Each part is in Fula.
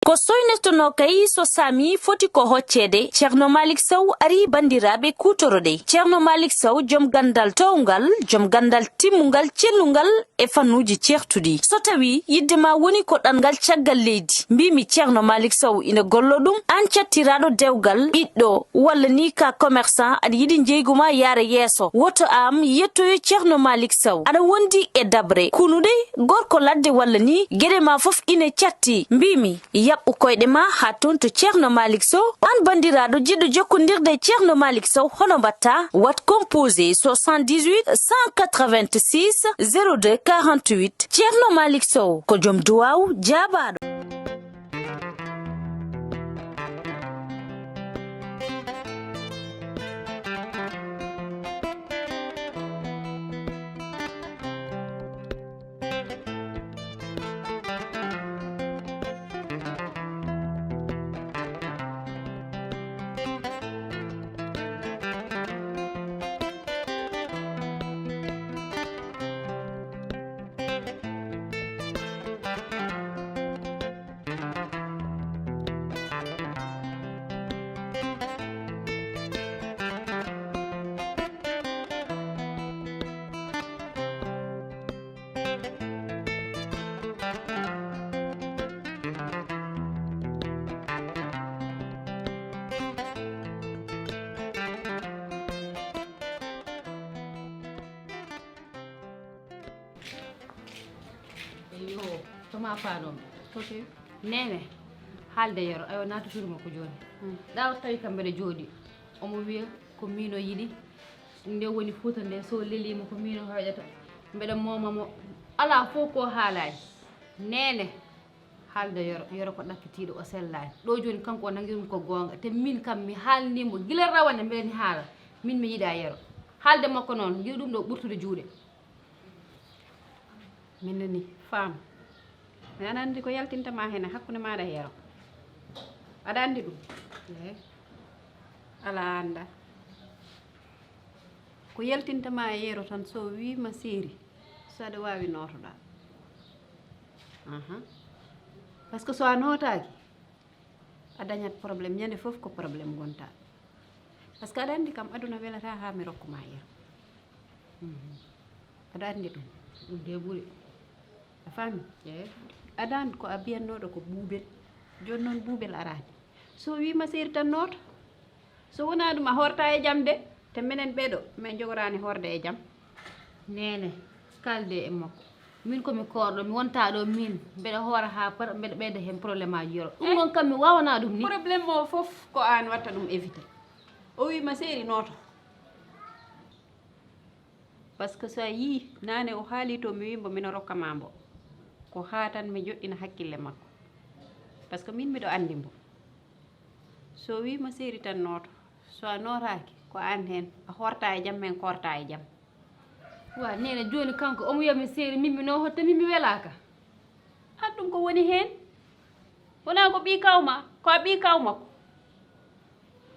ko soynestono kay so sami foti ko hoccede ceerno malik sow ari bandiraɓe kutorode ceerno malik sow joom gandal towngal joom gandal timmungal cellungal e fannuji ceertudi so tawi yiddema woni ko ɗangal caggal leydi mbimi ceerno malik sow ina gollo ɗum an cattiraɗo dewgal ɓiɗɗo walla ni ka commerçant aɗa yiɗi jeyguma yaara yeeso woto am yettoyo ceerno malik sow aɗa wondi e dabre kunude gorko ladde walla ni gueɗe ma foof ine catti mbimi yaɓɓu koyɗe ma ha ton to ceerno malik sow an bandiraɗo jiɗɗo jokkodirde ceerno malik sow hono mbatta wat composé 78 186 02 48 ceerno malik sow ko joom duwaw jaabaɗo. Toma faɗom toke nene haalde yero ayo naatotirmo ko joni ɗaw tawi kam mbeɗa jooɗi omo wiya ko mino yiɗi nde woni Fouta nde so lelima ko mino hoƴata mbeɗa momamo ala fof ko haalani nene haalde yero ko ɗakkitiɗo o sellani ɗo joni kanko o nanguirum ko gonga te min kam mi haalnimo guila rawane mbeɗa ni haala min mi yiiɗa yero haalde makko noon guila ɗum ɗo ɓurtude juuɗe minne femme mi aɗa andi ko yaltintama hen hakkude maɗa e yero aɗa andi ɗum ala anda ko yaltintama e yero tan so wima séri so aɗa wawi notoɗa par ce que so a notaki a dañat probléme ñande foof ko probléme gonta par ce que aɗa andi kam aduna welata ha mi rokkuma yero aɗa andi ɗum ɗum de ɓuuri a faami aɗa andi ko a biyannoɗo ko ɓuuɓel joni noon ɓuuɓel arani so wima séri tan noto so wona ɗum a horta e jaam de te minen ɓeɗo min jogorani horde e jaam nene kalde e makko min komi korɗo mi wonta ɗo min mbeɗa hoora ha mbeɗa ɓeyda hen probléme aji yoro ɗum noon kam mi wawana ɗum ni probléme o foof ko an watta ɗum évité o wima séri noto par ce que so yi nane o haali to mi wimbo mino rokkama mbo ko ha tan mi joɗɗina hakkille makko par ce que min miɗo andi mbo so wima séri tan noto so a notaki ko an hen a horta e jaam min korta e jaam wa nene joni kanko omo wiyami séri min mi nohotta min mi welaka han ɗum ko woni hen wona ko ɓi kawma ko a ɓi kaw makko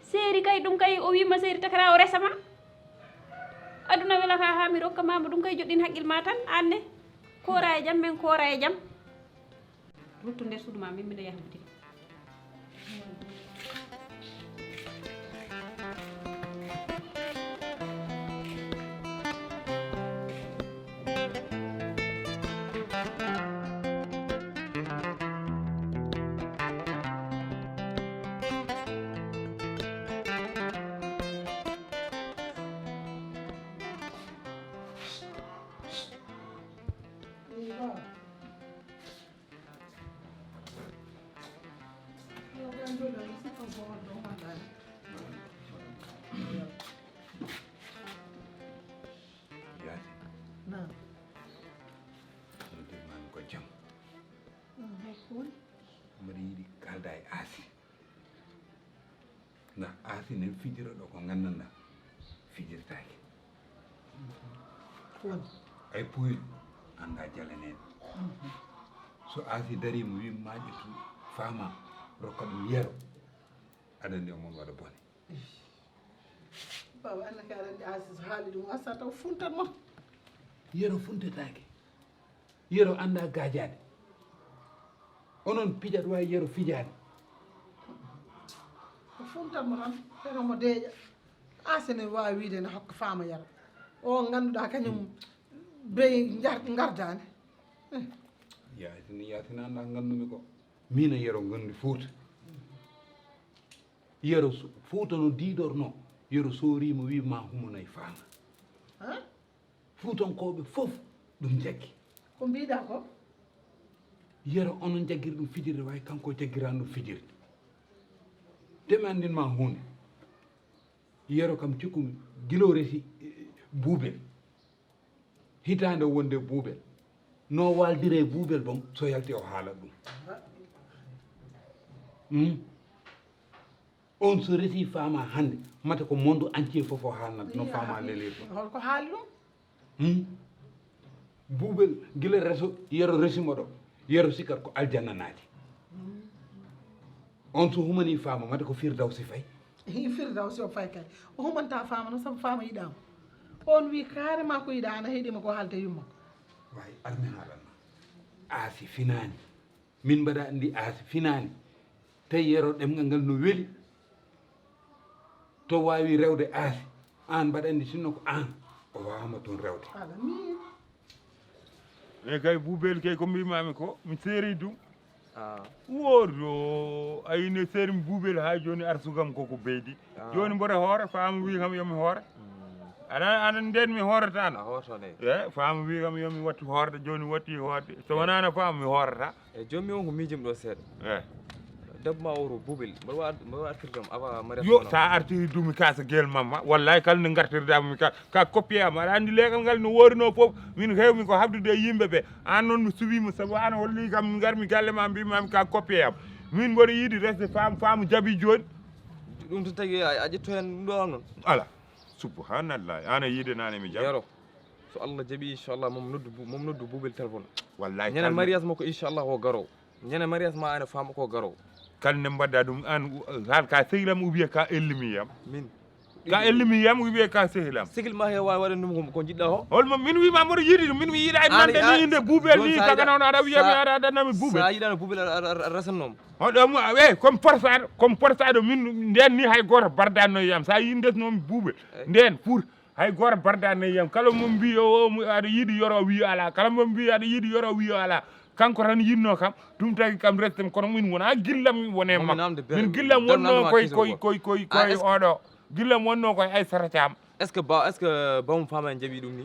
séri kay ɗum kay o wima séri takara o resama aduna welata ha mi rokkamama ɗum kay joɗɗin haqqil ma tan anne kora e jaam min kora e jaam ruttu nder suudu ma min mbiɗa yaha boutique mbaɗa yiɗi kalda e aasi ndax aasi ne fijira ɗo ko nganndanɗa fijirtaki ay poyil anda jalaneen so aasi darima wi maƴƴitu fama rokka ɗum yero aɗa andi o mon waɗa bone baba annaka aɗa andi aasi so haali ɗum asa taw funtanma yero funtatake yero anda gajade onon pijat wawi yero fijani ko funtanmo tan feromo deeƴa asene wawi wiide ne hokka faama yara o ganduɗa kañum beyi gardani yatina anda gandumi ko mina yero gandi Fouta yero Fouta no diidorno yero soorima wi ma humonayi faama Fuutankoɓe fof ɗum jaggi ko mbiɗa ko yero onon jagguiri ɗum fijirde way kanko jaggirani ɗum fijirde demi andinma hunde yero kam cikkumi guilo resi buubel hitande wonde buubel no waldire buubel bon so yalti o haalat ɗum on so resi faama hande mata ko monde entier fof o haalnat no faama lelir ɗum holko haali ɗum buubel guila reso yero resimo ɗo yero sikkat ko aljanna naati on so humani faama mata ko firdawsi fayi firdawsi o fay kay o humanta faama no saabu faama yiɗama on wi carrément ko yiɗa ana heeɗima ko haalde yummako wayi armi haalanma aasi finani min mbaɗa andi aasi finani tawi yero ɗemgal ngal no weeli to wawi rewde aasi an mbaɗa andi sinno ko an o wawama toon rewde ala min e kay buubel kay ko mbimami ko mi seeri ɗum woto ayino seerimi buubel ha joni arsugam koko beydi joni mboɗo hoore faama wi kam yomi hoore aɗa nden mi hoorata an e faama wi kam yomi wattu hoorde joni watti hoorde so wonano faama mi hoorata e jommi on ko miijimi ɗo seeɗa debbo ma oto buubel mboɗo wawi artirdam awa mariame yo sa artiri dumi kasa guel mamma wallahi kala nde gartirdama ka copié am aɗa andi leegal ngal no worino foof min hewmi ko habdude e yimɓeɓe an noon mi suwima saabu an holli kam garmi galle ma mbimami ka copié am min mboɗo yiiɗi resde faamu jaabi joni ɗum to tagui a ƴetto hen ɗum ɗo noon ala subhanallah an a yiide nane mi jaab yero so Allah jaaɓi inchallah momo noddu buubel téléphone wallahi ñande mariage makko inchallah ko garowo ñande mariage ma ane faama ko garowo kalne mbaɗɗa ɗum an hal ka sehilam ou bien ka ellimi yam min ka ellimi yam ou bien ka sehilam sigil ma he wawi waɗan ɗum ko jiɗɗa o holmo min wima mboɗo yiiɗi ɗum min mi yiiɗa e nande ni inde buubel ni kaga noon aɗa wiyami aɗa aɗannami buubel sa yiɗano buubel a rasannomo oɗo e comme porsaɗo min nden ni hay goto bardano yam sa yi desnomi buubel nden pour hay goto bardano yam kala mo mbi aɗa yiiɗi yoro wi ala kala mo mbi aɗa yiiɗi yoro wi ala kanko tan yinno kam ɗum tagi kam restem kono min wona gillam wone makko min gillam wonno koye oɗo gillam wonno koye Aissata Thiam est ce que bawmo faama en jaaɓi ɗum ni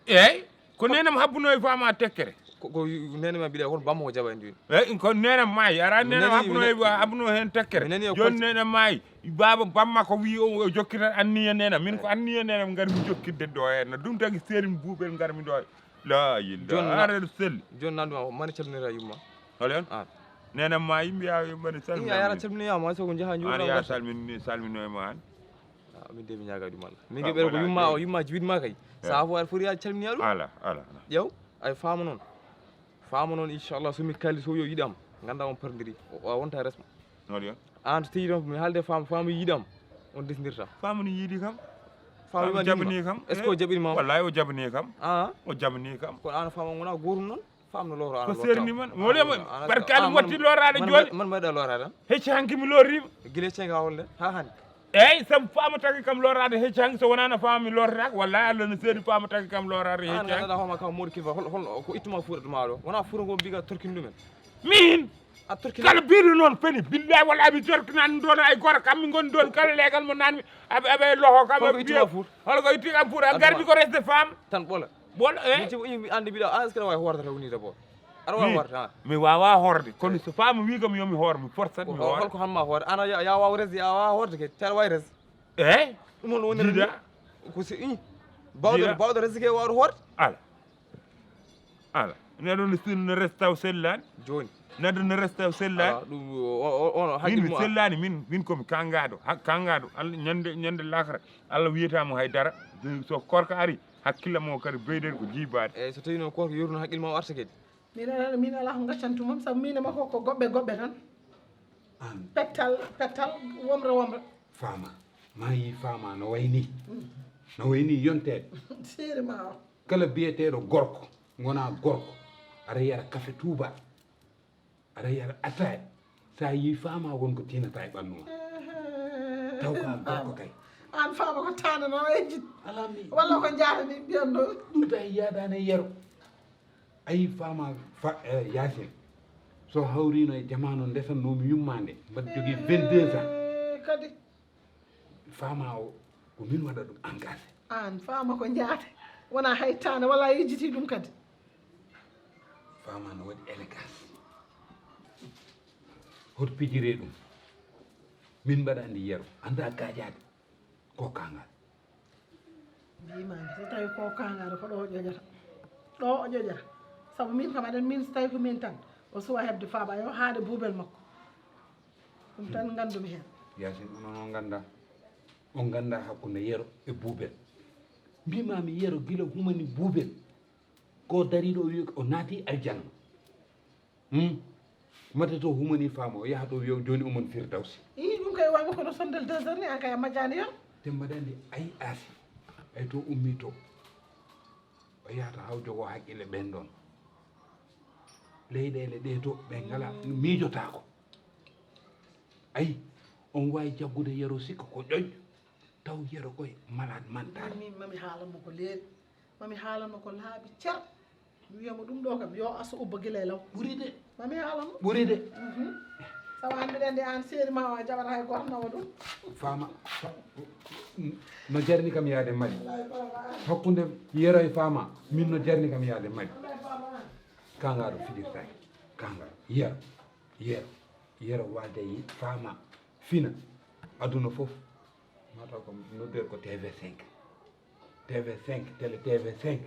eyyi ko nenam habbuno e faama tekkere ko nenema mbiɗa kono bamma ko jaɓa en joni eyyi ko nenam maayi ara nenam habbuno hen tekkere joni nenam maayi baba bamma ko wi o jokkitat anniya nenam min ko anniya nenam garmi jokkidde ɗo henno ɗum tagi serimi buubel garmi ɗo la yilla areɗo selli joni nanduma mani calminira yumma hole on nenam ma yimɓe mbaɗi salmi yara calminiyama soko jaaha juuɗa ya salminoyma an min de mi ñaga ɗum Allah min geɓere ko yumma jibiɗma kay sa fo aɗa foti yaade calminiya ɗum ala ƴeew ay faama noon inchallah somi kalli so yo yiɗam ganda on perdiri o wonta resma noɗi on an so tawi ɗon mi haalde faama yiɗam on desdirta faama no yiiɗi kam faama jabani kam est ce que o jaɓinima wallahi o jabani kam o jabani kam kono an faama wona gotum noon famno loro ko serni man wolema barke Allah watti lorade joni man mbaɗa lorade hecci hanki mi lorrima guila cenga holde ha hande eyyi sabu faama tagi kam lorade hecci hanki so wonano faama mi lorrataka wallahi Allah no seedi faama tagi kam lorade hecci hanki ganduɗa hooma kam moɗo kilfa hol ko ittuma fuuɗatuma ɗo wona fuura ngo mbiga torkin ɗumen min kala biɗo noon feni billahi wallahi mi torkinani ɗon ay goto kam mi goni ɗon kala leegal mo nanmi aɓe loho kam holko itti kam fuuɗa a gardi ko resde faama tan ɓola mi andi mbiɗa est ce que aɗa wawi hordata woni d'abord aɗa wawi horde mi wawa horde kono so faama wi kam yomi hoor mi forçat mi hoor holko hamma hoorde ana ya waw resde ya wawa horde ke taɗa wawi resde eyyi ɗum on woni ko si bawɗo resde ke wawde hoorde ala neɗo no restaw sellani joni neɗɗo no restaw sellani ɗum on min mi sellani min komi kangaɗo Allah ñande lakra Allah wiyatamo haydara so korka ari hakkillam o kadi beydere ko jibade eyyi so tawi noon korko yorno haqqille ma o arta kadi min ala ko gaccantumam saabu min e makko ko goɓɓe tan pettal womre faama ma yi faama no wayni yontede seeri ma o kala biyeteɗo gorko gona gorko aɗa yara café touba aɗa yara attaya sa yi fama wonko tinata e ɓandu ma taw ka gorko kay an faama ko tane noon ejjit alami walla ko jaatani mbiyan ɗo ɗum tawi yadane yero ayi fama yasin so hawrino e jamanu ndesannomi yummande mbaɗa jogui 22 ans kadi fama o ko min waɗa ɗum engagé an faama ko jaate wona hay tane walla yejjiti ɗum kadi fama no waɗi élégance hoto pijire ɗum min mbaɗa andi yero anda gajade ko kangal mbimani so tawi ko kangare ko ɗo o ƴoƴata ɗo o ƴoƴata saabu min kam aɗen min so tawi ko min tan o suwa hebde faaba yo haade buubel makko ɗum tan gandumi hen yasin onon o ganda hakkude yero e buubel mbimami yero guila humani buubel ko dariɗo o wi o naati aljanna mata to humani faama o yaha ɗo wiyo joni omon firdawsi i ɗum kay waymo kono sondel 2 heures ni an kay a majjani yon te mbaɗandi ayi aasi ay to ummi to o yahata haw jogo haqqille ɓen ɗon leyɗele ɗe to ɓe ngala miijotako ayi on wawi jaggude yero sikka ko ƴoƴƴo taw yero koye malade mental min mami haalanmo ko leeɗi mami haalanmo ko laaɓi cer mi wiyamo ɗum ɗo kam yo aso ubba guila e law ɓuuri de mami haalanmo ɓuuri de sabu an mbiɗen de an seeri ma o a jaɓata hay goto nawa ɗum fama no jarni kam yaade mali hakkude yero e fama min no jarni kam yaade mali kangaɗo fiɗirtaki kangaɗo yero walde yi fama fina aduna foof mataw ko nodder ko TV5 télé TV5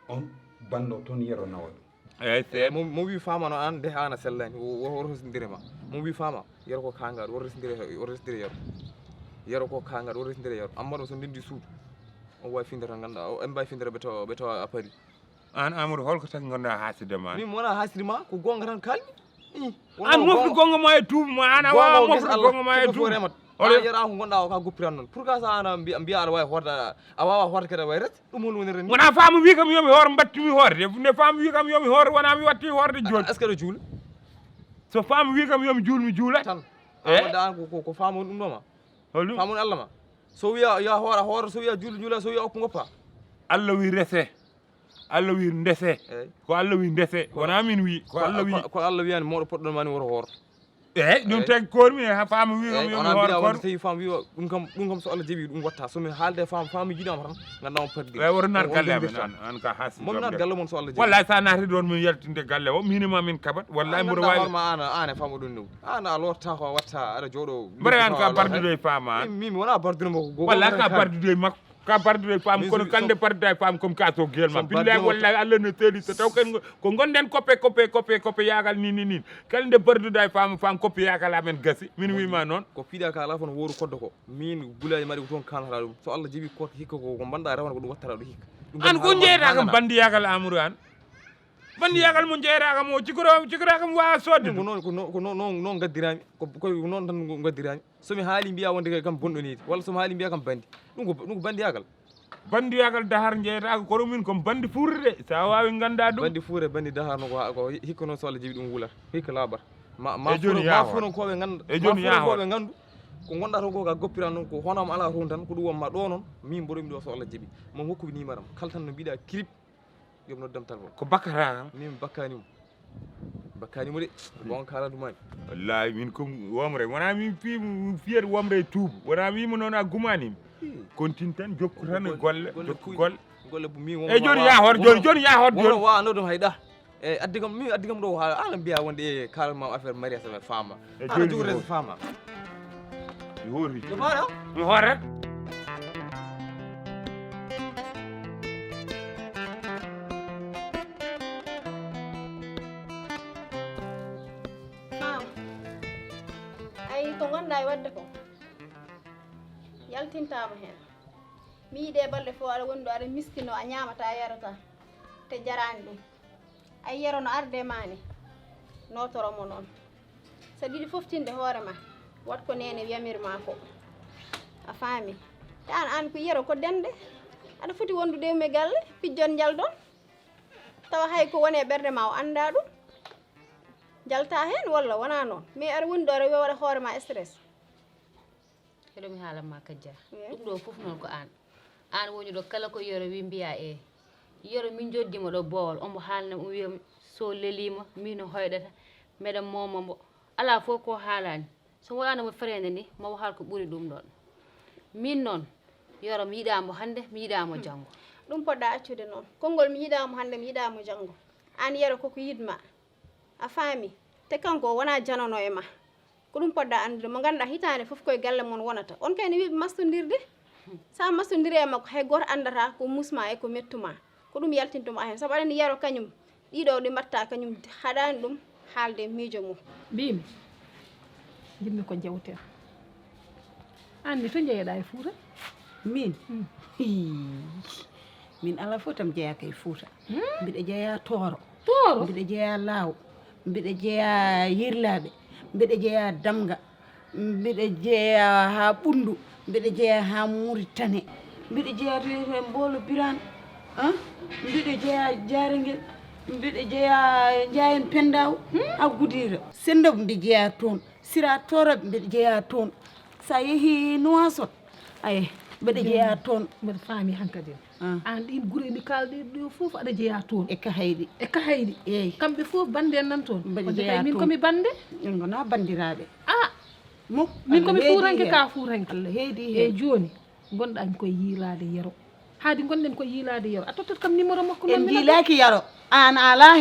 on banno toon yero nawa ɗum eyyi se mo wi famano an de hana sellani wor resdirema mo wi fama yero ko kangaɗo wor resdire yero ko kangaɗo wor resdire yero ammaɗo so ndendi suudu on wawi finde tan ganduɗa o en mbawi findere ɓe tawa a paari an Amadou holko taki gonɗa haaside ma min wona haaside ma ko gonga tan kalmi an mofti gonga ma e tuubu ma an a wawa moftude gonga ma e tuubu remat ala yara ko gonɗa o ka goppiran noon pour que sa ana mbiya aɗa wawi horde a wawa horde kadi a wawi ret ɗum hol woni ren wona faamu wi kam yomi hoore mbattimi horde nde faamu wi kam yomi hoore wona mi watti horde joni est ce que aɗa juula so faamu wi kam yomi juul mi juulat tan wadda an ko faamu ɗum ɗo ma holɗum faamu Allah ma so wiya ya hoora so wiya juula so wiya okko goppa Allah wi rese Allah wi ndese eyyi ko Allah wi ndese wona min wi ko Allah wi ko Allah wiyani mawɗo poɗɗon mani woto hoor eyyi ɗum tagi kormi ha faamu wi kam yomi ona hoore mbiya kono wonde tawi faamu wiwa ɗum kam so Allah jaaɓi ɗum watta somi haalde faamu jiɗama tan gandamo perdi eyyi woto naat galle amen an ka haasi momi naat galle mon so Allah jaaɓi wallahi sa naati ɗon min yaltinde galle o minima min kabat wallahi mboɗo wawi ma an e faamu ɗum ɗum an a lorta ko watta aɗa jooɗo mbaɗa an ka bardude e faama an min wona bardunemo ko wallahi ka bardude e makko ka bardude femme kono kande bardude femme comme kaso guel ma billahi wallahi Allah ne teedi so taw ken ko gonden coppe yagal ni kala nde bardude femme coppe yagal amen gasi min wima noon ko piiɗa ka ala fon woru koddo ko min gulaji maɗi ko toon kanata ɗum so Allah jaaɓi ko hikka ko banda rewana ko ɗum wattata ɗo hikka an ko jeeyata kam bandi yagal Amadou an bandi yagal mo jeeyata kam o cikora kam wawa sodde ko non gaddirami koye noon tan gaddirami somi haali mbiya wonde kam bonɗonide walla somi haali mbiya kam bandi ɗum ko bandi yagal dahar jeeyatako kono min kom bandi fuurde sa wawi ganda ɗum bandi fuure bandi dahar no ko hikka noon so Allah jaaɓi ɗum wulata hikka laaɓata e joni ya fuurankoɓe ganda e joni ya koɓe gandu ko gonɗa to ko ka goppiran noon ko honama ala toon tan ko ɗum wonma ɗo noon min mboɗomi ɗo so Allah jaaɓi mo hokkuɓe numéro am kala tan no mbiɗa clip yomi noddam téléphone ko bakkata kam min bakkanimo de bon kala ɗumani wallahi min kom womre wona min fiyat womre e tuubu wona wima noon a gumanimi continue tan jokku tan golle min e joni ya hor joni ya hor joni wa no ɗum hayɗa e addi kam ɗo ha ala mbiya wonde e kalma affaire mariage e fama ana jogorese fama mi hoori faɗa mi hoorat ko gonɗa e wadde ko yaltintama hen mi yiiɗe balɗe fo aɗa woni ɗo aɗa miskino a ñamata a yarata te jarani ɗum ay yero no arde mani notoromo noon so ɗiɗi foftinde hoorema wat ko nene wiyamirma ko a faami te an ko yero ko dende aɗa foti wondude e galle pijjon jaldon tawa hay ko woni e ɓerde ma o anda ɗum jalta hen walla wona noon mais aɗa woni ɗo aɗa waɗa hoore ma stress heɗomi haalanma kajja ɗum ɗo fof noon ko an woni ɗo kala ko yoro wi mbiya yoro min joddima ɗo Bowol omo haalnam wiyami so lelima min hoyɗata meɗen momamo ala fof ko haalani so waɗanamo frede ni mawo haal ko ɓuuri ɗum ɗon min noon yoro mi yiɗamo hande mi yiɗamo janggo ɗum poɗɗa accude noon konngol mi yiɗamo hande mi yiɗamo janggo an yero koko yidma a faami te kanko wona janano e ma ko ɗum poɗɗa andude mo ganduɗa hitande fof koye galle mon wonata on kayne wiɓe mastodirde sa mastodiri e makko hay goto andata ko musma e ko mettuma ko ɗum yaltintuma hen saabu aɗani yero kañum ɗiɗo ɗi mbatta kañum haɗani ɗum haalde miijo mum mbimi jinmi ko jewten anni to jeeyaɗa e Fouta min min ala fof tam jeeyaka e Fouta mbiɗa jeeya Tooro mbiɗa jeeya Laaw mbiɗa jeeya Yirlaaɓe mbiɗa jeeya Damga mbiɗa jeeya ha Ɓundu mbiɗa jeeya ha Mauritanie mbiɗa jeeya to Mbolo Birane mbiɗa jeeya Jarengel mbiɗa jeeya Ndiayen Pendaw ha Goudira Sendou mbiɗa jeeya toon Sira Toroɓe mbiɗa jeeya toon sa yeehi Nouakchott aye mbiɗa jeeya toon mbiɗa faami hankadi an ɗin gure ɗi kalɗe ɗo fof aɗa jeeya toon e Kahayɗi eyyi kamɓe fof bande en nan toon mbiɗa jeeya min komi bande en gona bandiraɓe min komi fuuranke ka fuuranke Allah heedi eyyi joni gonɗan koye yiilade yero haadi gonɗen koye yiilade yero a tottat kam numéro makko en jiilaki yaro an ala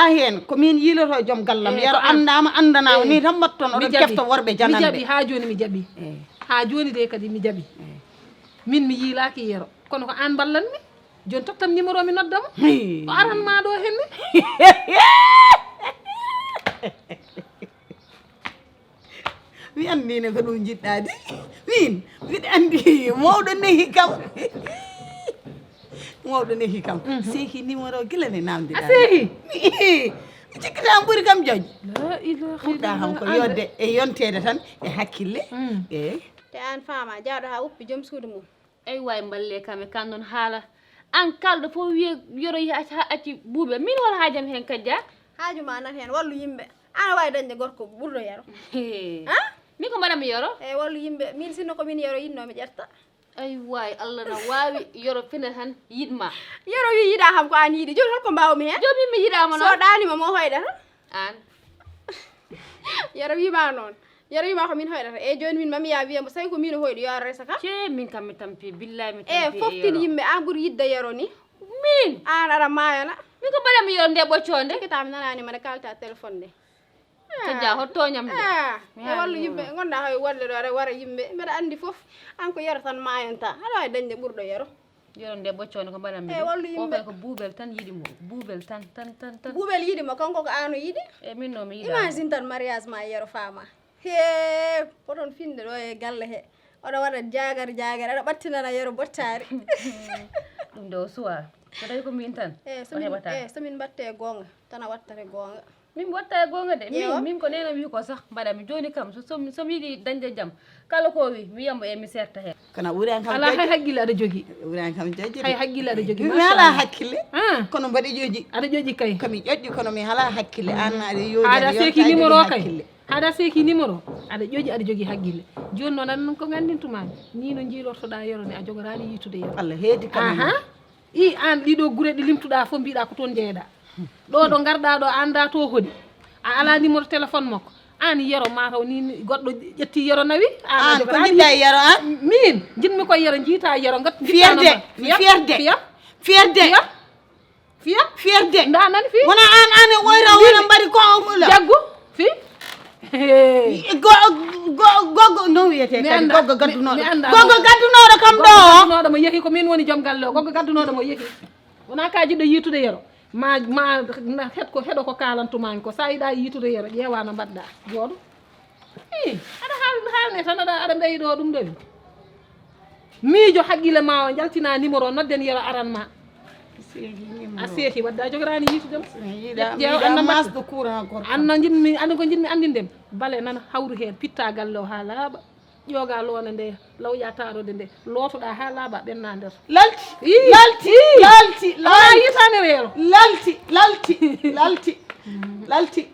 hen komin yiiloto joom gallam yaro andama andanama ni tan mbatton oɗon kefta worɓe jananɓe mi jaaɓi ha joni mi jaaɓi ha joni de kadi mi jaaɓi min mi yiilaki yero kono ko an ballanmi joni tottam numéro mi noddama o aranma ɗo henne mi andine ko ɗum jiɗɗa de min mbiɗa andi mawɗo nehi kam mawɗo nehi kam seeki numéro gila ne namdiɗa a seeki mi cikkata ɓuuri kam joƴƴo la ilaha ɓurɗa kam ko yodde e yontede tan e hakkille eyyi te an faama jawɗo ha uppi joom suudu mum ay way mballe kam e kan noon haala an kalɗo fof wiye yoro yi acci Buube min wala haajam hen kajja haaju ma nat hen wallu yimɓe ana wawi dañde gorko ɓurɗo yero min ko mbaɗami yoro eyyi wallu yimɓe min sinno komin yero yinnomi ƴetta ay way Allah na wawi yoro fina tan yiɗma yero wi yiɗa kam ko an yiiɗi joni holko mbawmi hen joni min mi yiɗama so noon ɗanima mo hoyɗata an yero wima noon yero wima ko min hoyɗata eyyi joni min mami ya wiyamo so tawi ko min hoyɗo yo ar resa kam ce min kam mi tampi billahi mi tampi eyyi foftin yimɓe an ɓuuri yidde yero ni min an aɗa mayana min ko mbaɗami yoro nde ɓocconde ekkitami nananima nde kalta téléphone nde kajja hottoñam de e wallu yimɓe gonɗa hay walle ɗo aɗa wara yimɓe mbeɗa andi foof an ko yero tan mayanta aɗa wawi dañde ɓurɗo yero yoro nde ɓocconde ko mbaɗami e wallu o yimɓe kay ko Buubel tan yiɗimo Buubel tan ɓuuɓel yiɗimo kanko ko an o yiiɗi e min no mi yiɗa imagine tan mariage ma yero faama he poton finde ɗo e galle he oɗo waɗa jagare aɗa ɓattinana yero bottari ɗum de o suwa so tawi ko min tan e somin batte gonga tan a wattare gonga min watta e gonga de min ko nena wi ko sax mbaɗami joni kam somi yiiɗi dañde jaam kala ko wi mi wiyamo e mi serta hen kono ɓuuran kam ala hay haqqille aɗa jogui ɓuuran kam joƴƴi hay haqqille aɗa jogui mi ala hakkille kono mbaɗi ƴoƴƴi aɗa ƴoƴƴi kay komi ƴoƴƴi kono mi hala hakkille an aɗa yoji haɗa seeki numéro o kay haɗa seeki numéro aɗa ƴoƴƴi aɗa jogui haqqille joni noon aɗa ko gandintumami ni no jiilortoɗa yero ni a jogorani yitude yero Allah heedi kam i an ɗiɗo gure ɗi limtuɗa fof mbiɗa ko toon jeeyɗa ɗo ɗo garɗa ɗo anda to hoɗi a ala numéro téléphone makko an yero mataw ni goɗɗo ƴetti yero nawi an ko jiɗɗa e yero an min jinmi koye yero jiita yero fiyerde nda nani fi wona an ane woyra wona mbaɗi ko jaggu fi goggo no wiyete kadi goggo gaddunoɗo kam ɗo gaddunoɗo mo yeehi ko min woni joom galle o goggo gaddunoɗo mo yeehi wona ka jiɗɗo yitude yero ma heɗo ko kalantumami ko sa yiɗa yitude yero ƴeewa no mbaɗɗa jooɗo aɗa haalne tan aɗa ɓeyɗo ɗum ɗowi miijo haqqille ma o jaltina numéro nodden yero aranma a seeki wadde a jogorani yitudem masɗo courant gorko anno jinmi andi ko jinmi andindem bale nan hawru hen pitta galle o ha laaɓa ƴooga loone nde lawƴa taɗode nde lootoɗa ha laaɓa ɓenna nder lalti yitane weero lalti lalti